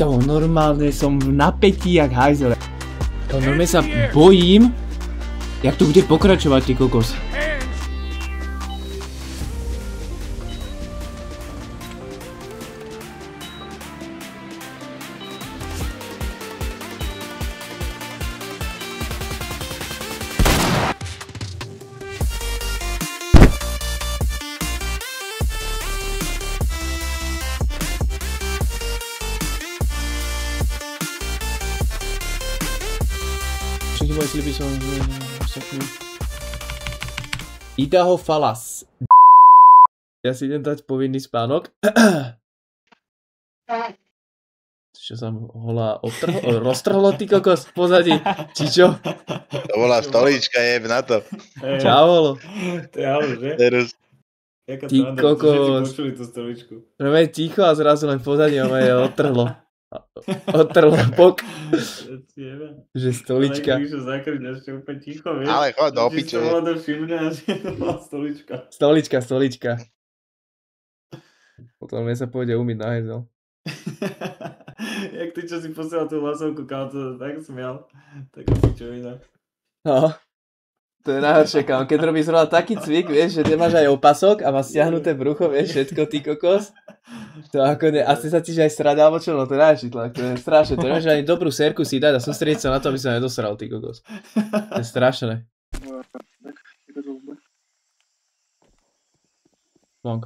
Kamo, normálne som v napätí jak hajzele. Normálne sa bojím, jak to bude pokračovať, ty kokos. Všetky moje sliby som ostatný. Idaho Falas. Ja si idem dať povinný spánok. Čo sa holá roztrhlo, ty kokos, v pozadí. Či čo? To bola stolička, jeb na to. Čau, holo. To je halo, že? Ty kokos. Všetci počuli tú stoličku. Prvé ticho a zrazu len v pozadí ma je odtrhlo. Odtrhlo bok. Že stolička. Ale keď išlo zakryť ešte úplne ticho, vieš? Ale chod do piče. Či sa voľa všimne a že to bola stolička. Stolička. Potom sa pôjde umyť na hajzel. Jak ty, čo si posielal tú hlasovku, kámo, to tak smial. Taká pičovina. No. To je najhoršie, kámo. Keď robíš zrovna taký cvik, vieš, že nemáš aj opasok a máš stiahnuté brucho, vieš, všetko, ty kokos. To ako ne, asi sa ti že aj srada, alebo čo, no to je najhorší tlak, to je strašné. To nemáš ani dobrú sérku si dať a sústrediť sa na to, aby sa nedosral, ty kokos. To je strašné. Long.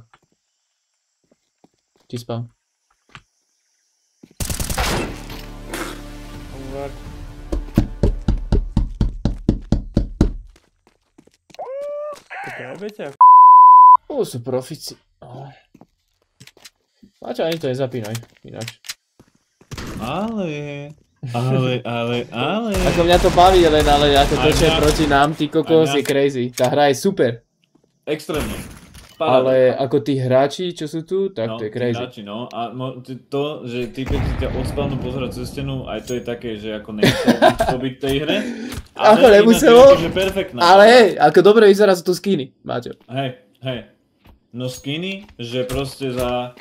Ti spal. Sú profici. Máčo, ani to nezapínaj, ináč. Ale... Ako mňa to baví, len ale ako to, čo je proti nám, ty kokos, je crazy. Tá hra je super. Extrémne. Ale ako tí hráči, čo sú tu, tak to je crazy. Hráči, no. A to, že ty keď si ťa od spawnu pozerať cez stenu, aj to je také, že ako nemuselo to byť v tej hre. Ako nemuselo, ale hej, ako dobre vyzerá sú tu skiny, Máťo. Hej. No skiny, že proste za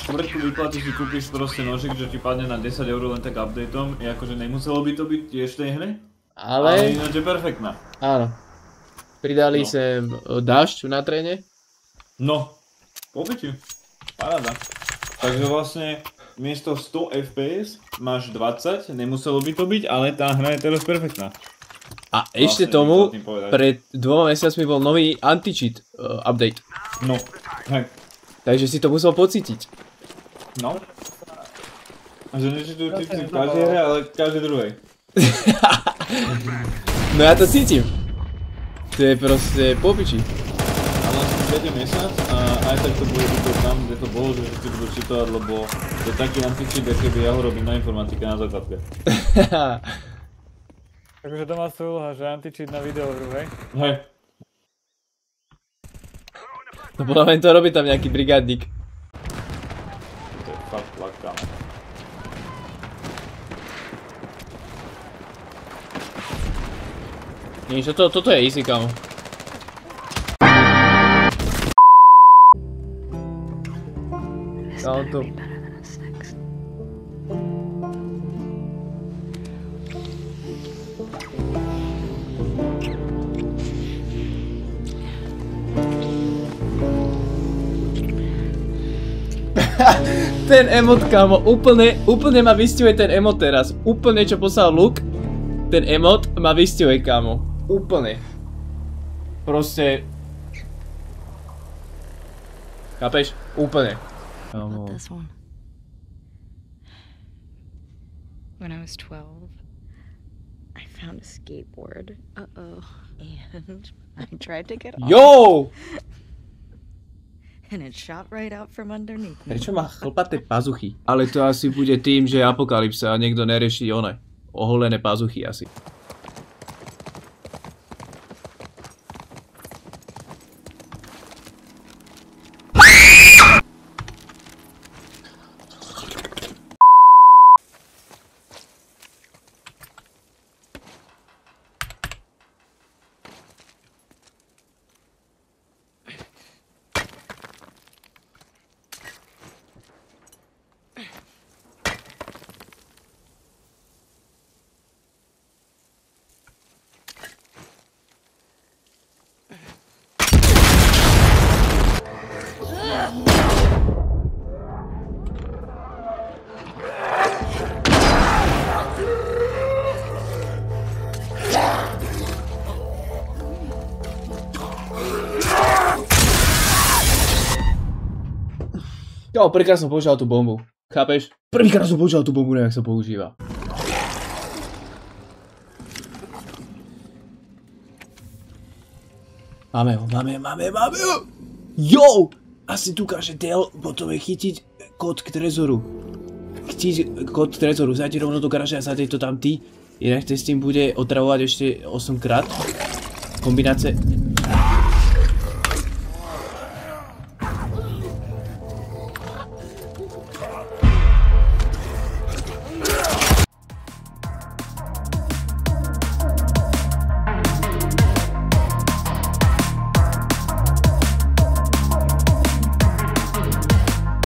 štvrtku výplaty si kúpiš proste nožik, že ti padne na 10 € len tak updateom, je akože nemuselo by to byť tiež v tej hre. Ale ináč je perfektná. Áno. Pridali sem dážď na tréne. No, po piči. Paráda. Takže vlastne miesto 100 FPS máš 20, nemuselo by to byť, ale tá hra je teraz perfektná. A ešte tomu, pred 2 mesiacmi bol nový anti-cheat update. No, hej. Takže si to musel pocítiť. No. A že nečitujú tipsy v každej hre, ale v každej druhej. No ja to cítim. To je proste po piči. Ale som 7 mesiac a aj tak to bude byť tam, kde to bolo, že si budú čitovať, lebo to je taký anti-cheat, keby ja ho robím na informatike na základke. Takže domáca úloha, že anti-cheat na videohru, hej? Hej. No podľa mňa to robí tam nejaký brigádnik. To je fakt tlak, kámo. Nič, toto je easy, kámo. Kámo to... Ten emot, kámo, úplne ma vystihuje ten emot teraz. Úplne čo poslal Luke, ten emot ma vystihuje, kámo. Úplne. Proste... Chápeš? Úplne. Kámo. When I was 12, I found a skateboard. Uh-oh. And I tried to get off. Yo! And it shot right out from underneath me. Prečo má chlpaté pazuchy? Ale to asi bude tým, že je apokalypsa a niekto nerieši oholené pazuchy asi. Kámo, prvýkrát som používal tú bombu. Chápeš? Prvýkrát som používal tú bombu, neviem, jak sa používa. Máme ho. Jo! Asi tu ukáže Dale, potom je chytiť kód k trezoru. Zajte rovno do garáže a zajte to tam ty. Inak ten s tým bude otravovať ešte 8 krát. Kombinácie.